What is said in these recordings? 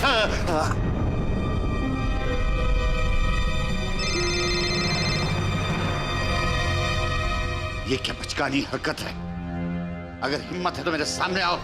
ये क्या बचकानी हरकत है? अगर हिम्मत है तो मेरे सामने आओ।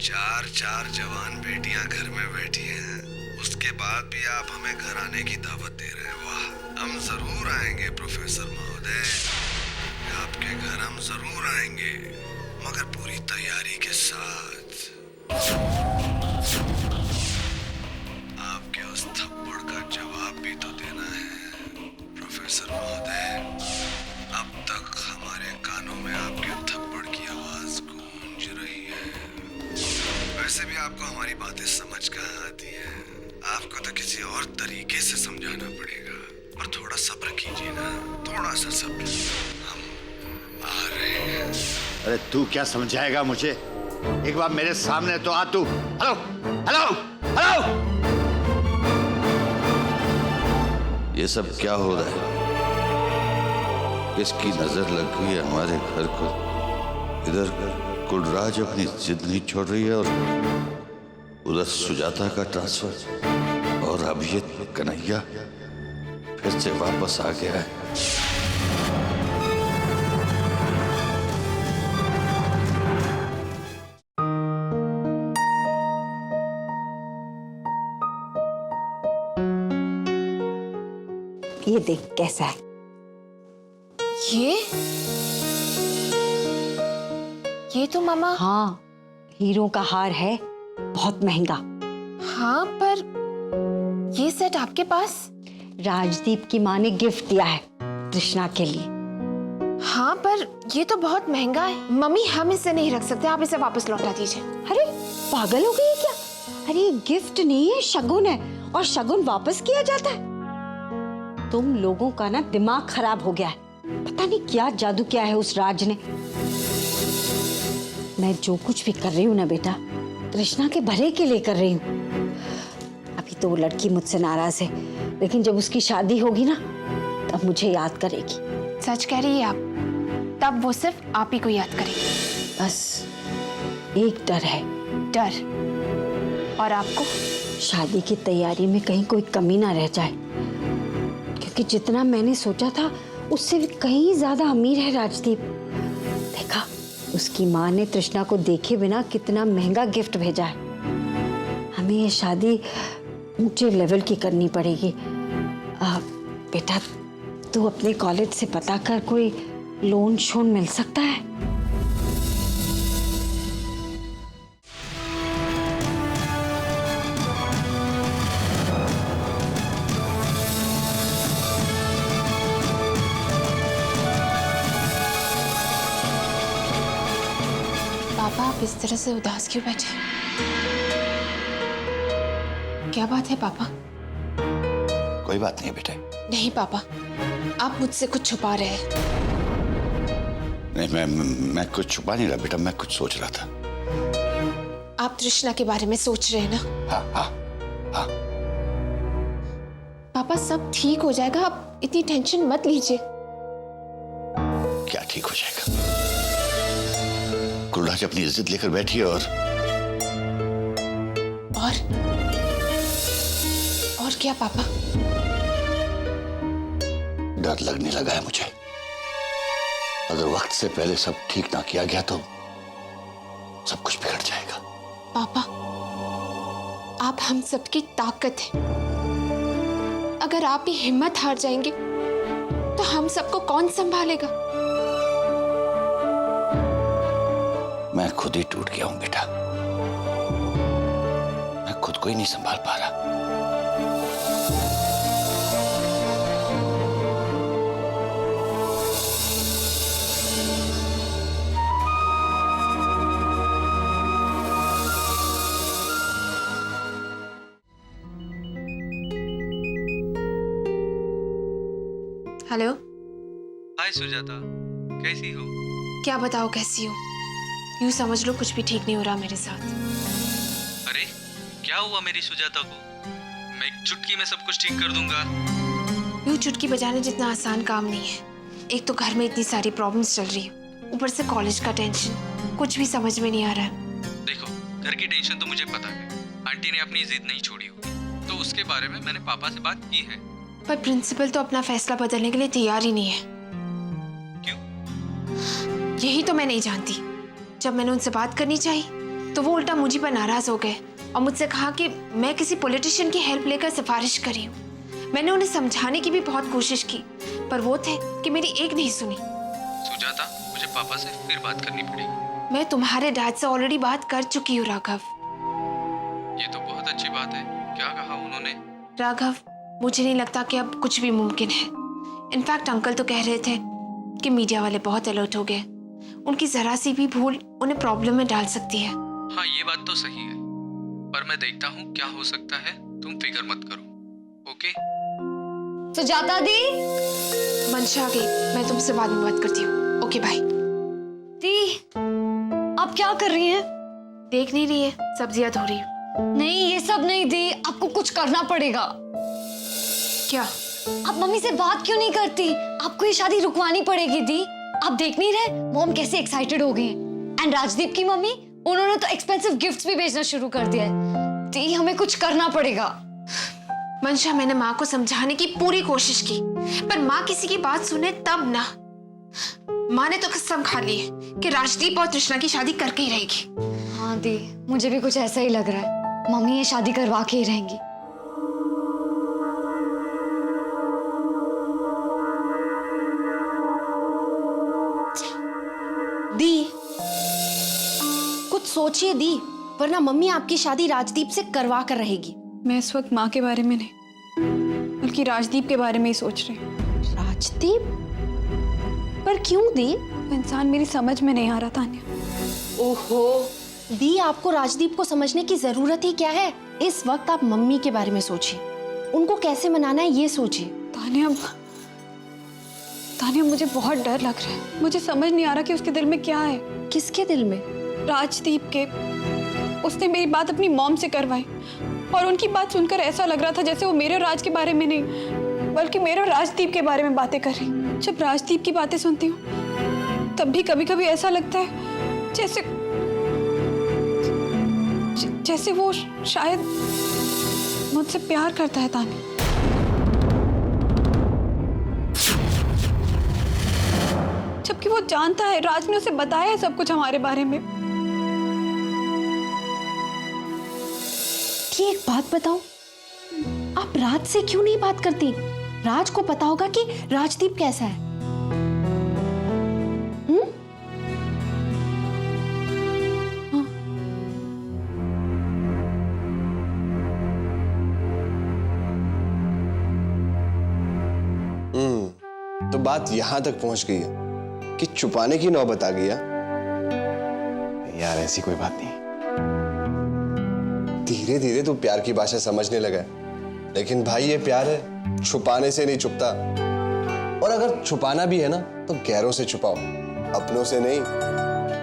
चार जवान बेटियां घर में बैठी हैं, उसके बाद भी आप हमें घर आने की दावत दे रहे हैं। वाह, हम जरूर आएंगे प्रोफेसर महोदय, आपके घर हम जरूर आएंगे, मगर पूरी तैयारी के साथ। आपके उस थप्पड़ का जवाब भी तो देना है प्रोफेसर महोदय। अब तक हमारे कानों में आपके थप्पड़ की आवाज गूंज रही है। वैसे भी आपको हमारी बातें समझ कहाँ आती है, आपको तो किसी और तरीके से समझाना पड़ेगा। और थोड़ा सब्र कीजिए ना, थोड़ा सा सब्र, हम आ रहे हैं। अरे तू क्या समझाएगा मुझे? एक बार मेरे सामने तो आ तू। Hello hello hello! ये सब क्या हो रहा है? किसकी नजर लग गई है हमारे घर को? इधर कुलराज अपनी जिद नहीं छोड़ रही है, और उधर सुजाता का ट्रांसफर, और अब ये कन्हैया फिर से वापस आ गया है। ये देख कैसा है। ये तो मामा। हाँ, हीरो का हार है, बहुत महंगा। हाँ, पर ये सेट आपके पास? राजदीप की माँ ने गिफ्ट दिया है कृष्णा के लिए। हाँ, पर ये तो बहुत महंगा है। मम्मी, हम इसे नहीं रख सकते, आप इसे वापस लौटा दीजिए। अरे पागल हो गई है क्या? अरे गिफ्ट नहीं है, शगुन है, और शगुन वापस किया जाता है। तुम लोगों का ना दिमाग खराब हो गया है। पता नहीं क्या जादू किया है उस राज ने। मैं जो कुछ भी कर रही हूँ ना बेटा, कृष्णा के भले के लिए कर रही हूँ। अभी तो वो लड़की मुझसे नाराज है, लेकिन जब उसकी शादी होगी ना, तब मुझे याद करेगी। सच कह रही है आप? तब वो सिर्फ आप ही को याद करेगी। बस एक डर है। डर? और आपको? शादी की तैयारी में कहीं कोई कमी ना रह जाए, क्योंकि जितना मैंने सोचा था उससे भी कहीं ज्यादा अमीर है राजदीप। देखा, उसकी माँ ने तृष्णा को देखे बिना कितना महंगा गिफ्ट भेजा है। हमें ये शादी ऊंचे लेवल की करनी पड़ेगी। बेटा, तू अपने कॉलेज से पता कर, कोई लोन शोन मिल सकता है? पापा, आप इस तरह से उदास क्यों बैठे? क्या बात है पापा? कोई बात नहीं बेटे। नहीं पापा, आप मुझसे कुछ छुपा रहे हैं। नहीं, मैं कुछ छुपा नहीं रहा बेटा, मैं कुछ सोच रहा था। आप तृष्णा के बारे में सोच रहे हैं ना? हाँ हाँ हाँ। पापा, सब ठीक हो जाएगा, आप इतनी टेंशन मत लीजिए। क्या ठीक हो जाएगा? कुलराज अपनी इज्जत लेकर बैठी है, और क्या पापा? डर लगने लगा है मुझे। अगर वक्त से पहले सब ठीक ना किया गया तो सब कुछ बिगड़ जाएगा। पापा, आप हम सबकी ताकत हैं। अगर आप ही हिम्मत हार जाएंगे तो हम सबको कौन संभालेगा? मैं खुद ही टूट गया हूं बेटा, मैं खुद को ही नहीं संभाल पा रहा। हेलो। हाय सुजाता, कैसी हो? क्या बताओ कैसी हो? यूं समझ लो कुछ भी ठीक नहीं हो रहा मेरे साथ। अरे क्या हुआ मेरी सुजाता को? मैं एक चुटकी में सब कुछ ठीक कर दूंगा। यूं चुटकी बजाने जितना आसान काम नहीं है। एक तो घर में इतनी सारी प्रॉब्लम्स चल रही है, ऊपर से कॉलेज का टेंशन, कुछ भी समझ में नहीं आ रहा है। देखो, घर की टेंशन तो मुझे पता है, आंटी ने अपनी जिद नहीं छोड़ी होगी, तो उसके बारे में मैंने पापा से बात की है। पर प्रिंसिपल तो अपना फैसला बदलने के लिए तैयार ही नहीं है। क्यों? यही तो मैं नहीं जानती। जब मैंने उनसे बात करनी चाहिए तो वो उल्टा मुझे पर नाराज हो गए और मुझसे कहा कि मैं किसी पॉलिटिशियन की हेल्प लेकर सिफारिश करी हूँ। मैंने उन्हें समझाने की भी बहुत कोशिश की, पर वो थे कि मेरी एक नहीं सुनी। सुजाता, मुझे पापा से फिर बात करनी पड़ेगी। मैं तुम्हारे डैड से ऑलरेडी बात कर चुकी हूँ राघव। ये तो बहुत अच्छी बात है। क्या कहा उन्होंने? राघव, मुझे नहीं लगता कि अब कुछ भी मुमकिन है। इनफैक्ट अंकल तो कह रहे थे कि मीडिया वाले बहुत अलर्ट हो गए, उनकी जरा सी भी भूल उन्हें प्रॉब्लम में डाल सकती है। हाँ, ये बात तो सही है, पर मैं देखता हूँ क्या हो सकता है। तुम फिक्र मत करो, ओके? सुजाता दी। मंशा आ गई, मैं तुमसे बाद में बात करती हूँ। Okay bye. दी, आप क्या कर रही हैं? देख नहीं रही है, सब्जियां धो रही हूँ। नहीं, ये सब नहीं दी, आपको कुछ करना पड़ेगा। क्या? आप मम्मी से बात क्यों नहीं करती? आपको ये शादी रुकवानी पड़ेगी दी। आप देख नहीं रहे मॉम कैसे एक्साइटेड हो गई हैं? एंड राजदीप की मम्मी, उन्होंने तो एक्सपेंसिव गिफ्ट्स भी भेजना शुरू कर दिया है। दी, हमें कुछ करना पड़ेगा। मंशा, मैंने माँ को समझाने की पूरी कोशिश की, पर माँ किसी की बात सुने तब ना। माँ ने तो कसम खा ली है कि राजदीप और तृष्णा की शादी करके ही रहेगी। हाँ दी, मुझे भी कुछ ऐसा ही लग रहा है। मम्मी ये शादी करवा के ही रहेंगी। दी, कुछ सोचिए दी, वरना मम्मी आपकी शादी राजदीप से करवा कर रहेगी। मैं इस वक्त माँ के बारे में नहीं, बल्कि राजदीप के बारे में ही सोच रही हूँ। राजदीप? पर क्यों दी? वो इंसान मेरी समझ में नहीं आ रहा तान्या। ओहो दी, आपको राजदीप को समझने की जरूरत ही क्या है? इस वक्त आप मम्मी के बारे में सोचिए, उनको कैसे मनाना है ये सोचिए। तान्या, मुझे बहुत डर लग रहा है। मुझे समझ नहीं आ रहा कि उसके दिल में क्या है। किसके दिल में? राजदीप के। उसने मेरी बात अपनी मॉम से करवाई और उनकी बात सुनकर ऐसा लग रहा था जैसे वो मेरे राज के बारे में नहीं, बल्कि मेरे राजदीप के बारे में बातें कर रही। जब राजदीप की बातें सुनती हूँ तब भी कभी कभी ऐसा लगता है जैसे वो शायद मुझसे प्यार करता है तान्या। जबकि वो जानता है, राज ने उसे बताया है सब कुछ हमारे बारे में। कि एक बात बताओ, आप राज से क्यों नहीं बात करती? राज को पता होगा कि राजदीप कैसा है। तो बात यहां तक पहुंच गई है कि छुपाने की नौबत आ गई है। यार ऐसी कोई बात नहीं। धीरे धीरे तू प्यार की भाषा समझने लगा है, लेकिन भाई ये प्यार है, छुपाने से नहीं छुपता। और अगर छुपाना भी है ना तो गैरों से छुपाओ, अपनों से नहीं।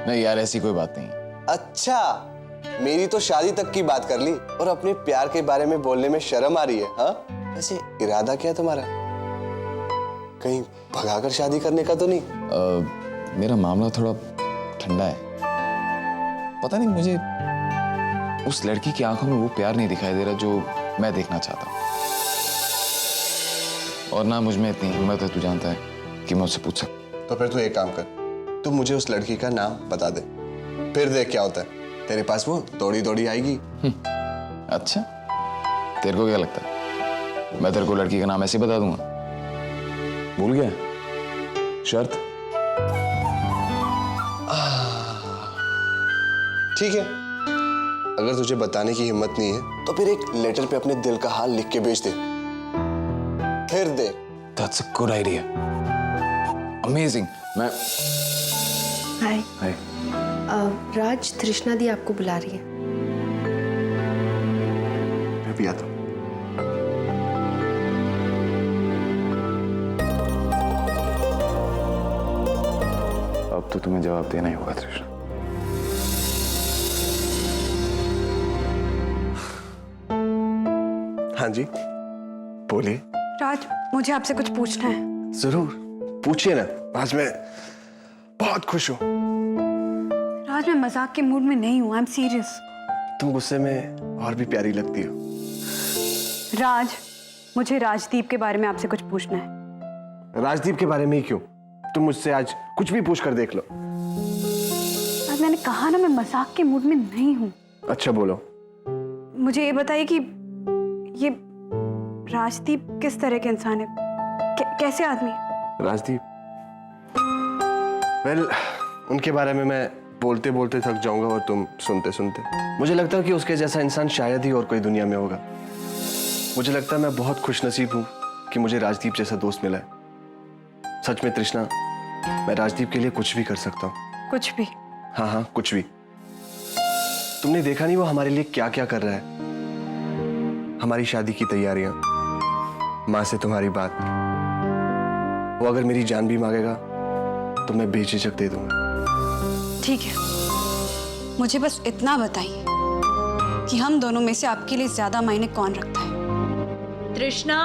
नहीं यार ऐसी कोई बात नहीं। अच्छा, मेरी तो शादी तक की बात कर ली और अपने प्यार के बारे में बोलने में शर्म आ रही है? हाँ, ऐसे इरादा क्या है तुम्हारा? कहीं भगाकर शादी करने का तो नहीं? मेरा मामला थोड़ा ठंडा है। पता नहीं, मुझे उस लड़की की आंखों में वो प्यार नहीं दिखाई दे रहा जो मैं देखना चाहता हूँ। और ना मुझ में इतनी हिम्मत है, तू जानता है, कि मैं उससे पूछ सकता। तो फिर तू एक काम कर, तू मुझे उस लड़की का नाम बता दे, फिर देख क्या होता है। तेरे पास वो दौड़ी दौड़ी आएगी। अच्छा, तेरे को क्या लगता है मैं तेरे को लड़की का नाम ऐसे बता दूंगा? भूल गया शर्त? ठीक है, अगर तुझे बताने की हिम्मत नहीं है तो फिर एक लेटर पे अपने दिल का हाल लिख के भेज दे, फिर देख। That's a good idea. Amazing. मैं हाय। हाय। राज, तृष्णा दी आपको बुला रही है। मैं भी आता हूँ। अब तो तुम्हें जवाब देना ही होगा तृष्णा। हाँ जी, बोलिए। राज, मुझे आपसे कुछ पूछना है। जरूर पूछिए ना। आज मैं बहुत खुश हूँ। राज, मैं मजाक के मूड में नहीं हूँ। I am serious. तुम गुस्से में और भी प्यारी लगती हो। राज, मुझे राजदीप के बारे में आपसे कुछ पूछना है। राजदीप के बारे में ही क्यों? तुम मुझसे आज कुछ भी पूछ कर देख लो। आज मैंने कहा ना, मैं मजाक के मूड में नहीं हूँ। अच्छा बोलो। मुझे ये बताइए कि ये राजदीप किस तरह के इंसान है, कैसे आदमी है? राजदीप, वेल, उनके बारे में मैं बोलते बोलते थक जाऊंगा और तुम सुनते सुनते। मुझे लगता है कि उसके जैसा इंसान शायद ही और कोई दुनिया में होगा। मुझे लगता है मैं बहुत खुशनसीब हूँ कि मुझे राजदीप जैसा दोस्त मिला है। सच में तृष्णा, मैं राजदीप के लिए कुछ भी कर सकता हूँ। कुछ भी? हाँ हाँ, कुछ भी। तुमने देखा नहीं वो हमारे लिए क्या क्या कर रहा है। हमारी शादी की तैयारियां, माँ से तुम्हारी बात। वो अगर मेरी जान भी मांगेगा तो मैं बेझिझक दे दूंगा। ठीक है, मुझे बस इतना बताइए कि हम दोनों में से आपके लिए ज्यादा मायने कौन रखता है? तृष्णा,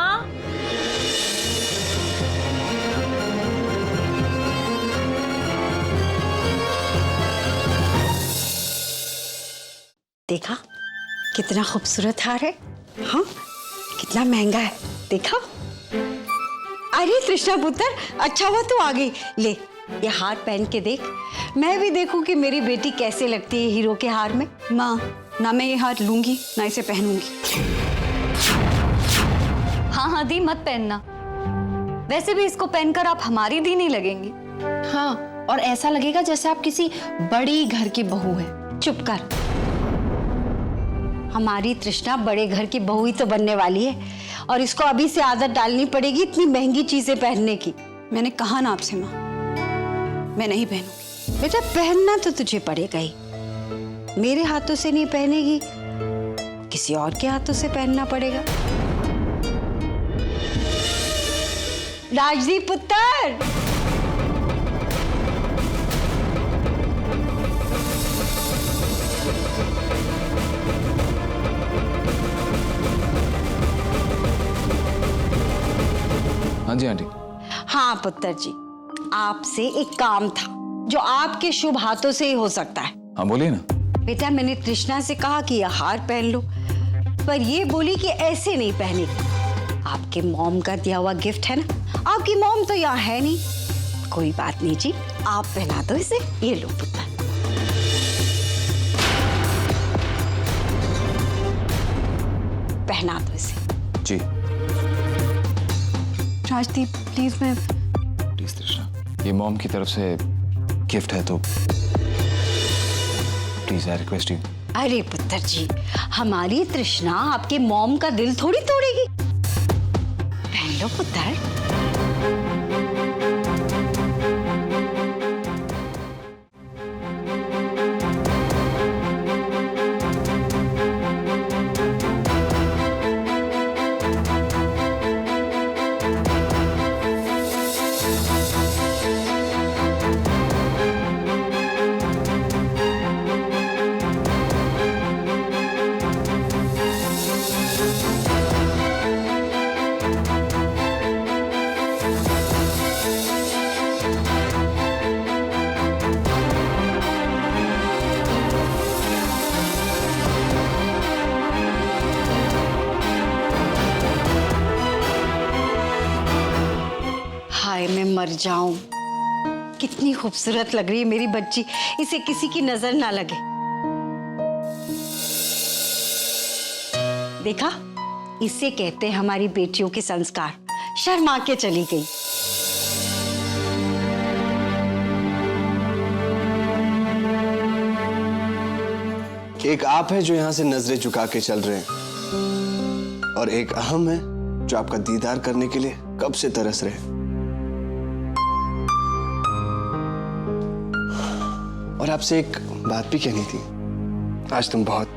देखा कितना खूबसूरत हार है। हाँ, कितना महंगा है, देखा। अरे तृष्णा पुत्र, अच्छा हुआ तू आ गई। ले, ये हार पहन के देख, मैं भी देखूं कि मेरी बेटी कैसे लगती है हीरो के हार में। माँ, ना मैं ये हार लूंगी ना इसे पहनूंगी। हाँ हाँ दी, मत पहनना। वैसे भी इसको पहनकर आप हमारी दी नहीं लगेंगी। हाँ, और ऐसा लगेगा जैसे आप किसी बड़ी घर की बहू हैं। चुप कर। हमारी तृष्णा बड़े घर की बहू ही तो बनने वाली है, और इसको अभी से आदत डालनी पड़ेगी इतनी महंगी चीजें पहनने की। मैंने कहा ना आपसे माँ, मैं नहीं पहनूंगी। बेटा, पहनना तो तुझे पड़ेगा ही। मेरे हाथों से नहीं पहनेगी, किसी और के हाथों से पहनना पड़ेगा। राजदीप पुत्र, हाँ जी आंटी। हाँ पुत्र जी, आपसे एक काम था जो आपके शुभ हाथों से ही हो सकता है। हाँ बोलिए ना। बेटा, मैंने तृष्णा से कहा कि यह हार पहन लो, पर ये बोली कि ऐसे नहीं पहनेगी। आपके मॉम का दिया हुआ गिफ्ट है ना, आपकी मॉम तो यहाँ है नहीं। कोई बात नहीं जी, आप पहना दो इसे। ये लो पुत्र। पहना दो इसे। जी। राजदीप प्लीज, मैं प्लीज तृष्णा, ये मॉम की तरफ से गिफ्ट है तो प्लीज आई रिक्वेस्ट यू। अरे पुत्र जी, हमारी तृष्णा आपके मॉम का दिल थोड़ी तोड़ेगी। पहन लो पुत्र। हाय, मैं मर जाऊं। कितनी खूबसूरत लग रही है मेरी बच्ची, इसे किसी की नजर ना लगे। देखा, इसे कहते हैं हमारी बेटियों के संस्कार। शर्मा के चली गई। एक आप है जो यहाँ से नजरें झुका के चल रहे हैं, और एक हम है जो आपका दीदार करने के लिए कब से तरस रहे हैं। और आपसे एक बात भी कहनी थी। आज तुम बहुत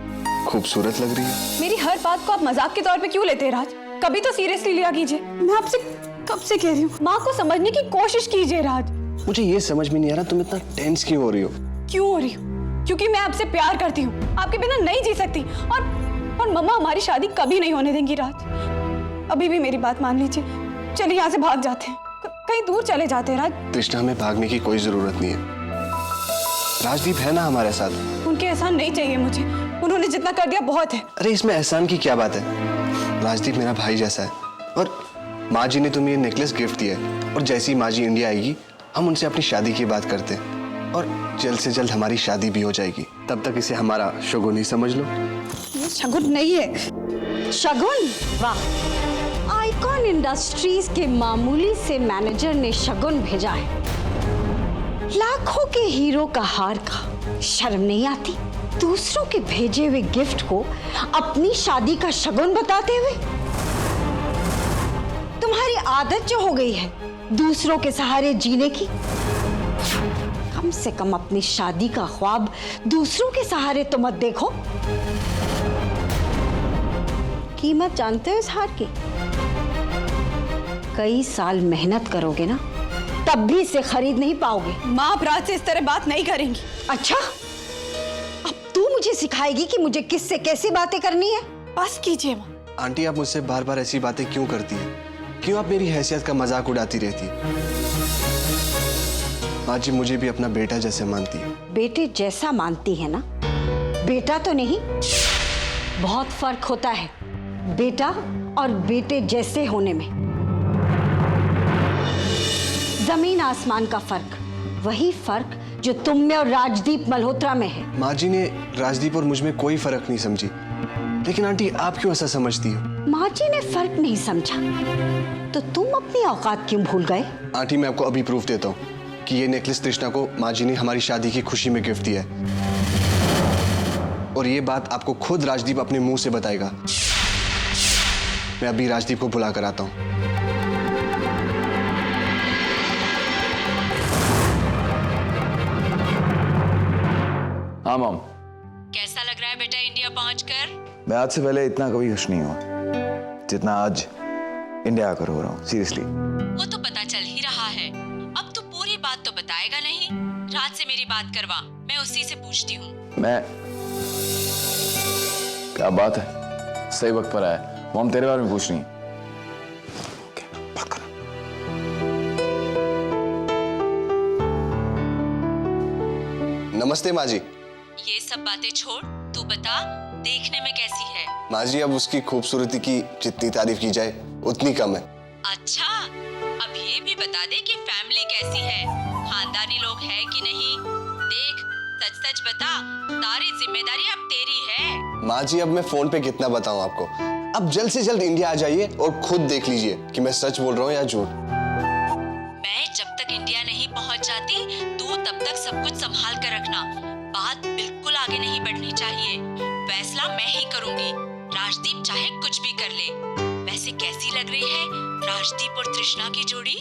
खूबसूरत लग रही हो। मेरी हर बात को आप मजाक के तौर पे क्यों लेते हैं राज? कभी तो सीरियसली लिया कीजिए। मैं आपसे कब से कह रही हूँ, माँ को समझने की कोशिश कीजिए राज। मुझे ये समझ में नहीं आ रहा तुम इतना टेंस क्यों हो रही हो। क्यों हो रही हूँ? क्योंकि मैं आपसे प्यार करती हूँ, आपके बिना नहीं जी सकती। और मम्मा हमारी शादी कभी नहीं होने देंगी राज। अभी भी मेरी बात मान लीजिए, चलिए यहाँ से भाग जाते हैं, कहीं दूर चले जाते हैं राज। तृष्णा, हमें भागने की कोई जरूरत नहीं है। राजदीप है ना हमारे साथ। उनके एहसान नहीं चाहिए मुझे, उन्होंने जितना कर दिया बहुत है। अरे इसमें एहसान की क्या बात है, राजदीप मेरा भाई जैसा है। और माँ जी ने तुम्हें ये नेकलेस गिफ्ट दिया है, और जैसे ही माँ जी इंडिया आएगी हम उनसे अपनी शादी की बात करते हैं, और जल्द से जल्द हमारी शादी भी हो जाएगी। तब तक इसे हमारा शगुन ही समझ लो। ये शगुन नहीं है। शगुन? वाह, आइकॉन इंडस्ट्रीज के मामूली से मैनेजर ने शगुन भेजा है। लाखों के हीरो का हार का शर्म नहीं आती दूसरों के भेजे हुए गिफ्ट को अपनी शादी का शगुन बताते हुए? तुम्हारी आदत जो हो गई है दूसरों के सहारे जीने की, कम से कम अपनी शादी का ख्वाब दूसरों के सहारे तो मत देखो। कीमत जानते हो इस हार की? कई साल मेहनत करोगे ना तब भी इसे खरीद नहीं पाओगे। माँ आप राज से इस तरह बात नहीं करेंगी। अच्छा, अब तू मुझे सिखाएगी कि मुझे किससे कैसी बातें करनी है? बस कीजिए माँ। आंटी आप मुझसे बार बार ऐसी बातें क्यों करती हैं? क्यों आप मेरी हैसियत का मजाक उड़ाती रहती है? माँ जी मुझे भी अपना बेटा जैसे मानती है। बेटे जैसा मानती है ना, बेटा तो नहीं। बहुत फर्क होता है बेटा और बेटे जैसे होने में। जमीन आसमान का फर्क, वही फर्क जो तुम में और राजदीप मल्होत्रा में है। माँ जी ने राजदीप और मुझ में कोई फर्क नहीं समझी, लेकिन आंटी आप क्यों ऐसा समझती हो? माँ जी ने फर्क नहीं समझा तो तुम अपनी औकात क्यों भूल गए? आंटी मैं आपको अभी प्रूफ देता हूँ कि ये नेकलेस तृष्णा को माँ जी ने हमारी शादी की खुशी में गिफ्ट दिया है, और ये बात आपको खुद राजदीप अपने मुंह से बताएगा। मैं अभी राजदीप को बुला कर आता हूँ। हाँ मॉम। कैसा लग रहा है बेटा इंडिया पहुंचकर? मैं आज से पहले इतना कभी खुश नहीं हुआ जितना आज इंडिया आकर हो रहा हूँ, सीरियसली। वो तो पता चल ही रहा है। अब तू पूरी बात तो बताएगा नहीं? रात से मेरी बात करवा, मैं उसी से पूछती हूँ। मैं क्या बात है, सही वक्त पर आया। मॉम तेरे बारे में पूछ रही है। नमस्ते माँ जी। ये सब बातें छोड़, तू बता देखने में कैसी है? माँ जी अब उसकी खूबसूरती की जितनी तारीफ की जाए उतनी कम है। अच्छा, अब ये भी बता दे कि फैमिली कैसी है, खानदानी लोग है कि नहीं? देख सच सच बता, सारी जिम्मेदारी अब तेरी है। माँ जी अब मैं फोन पे कितना बताऊँ आपको? अब जल्द से जल्द इंडिया आ जाइए और खुद देख लीजिए कि मैं सच बोल रहा हूँ या झूठ। मैं जब तक इंडिया नहीं पहुंच जाती तू तब तक सब कुछ संभाल कर रखना। बात बिल्कुल आगे नहीं बढ़नी चाहिए। फैसला मैं ही करूंगी, राजदीप चाहे कुछ भी कर ले। वैसे कैसी लग रही है राजदीप और तृष्णा की जोड़ी?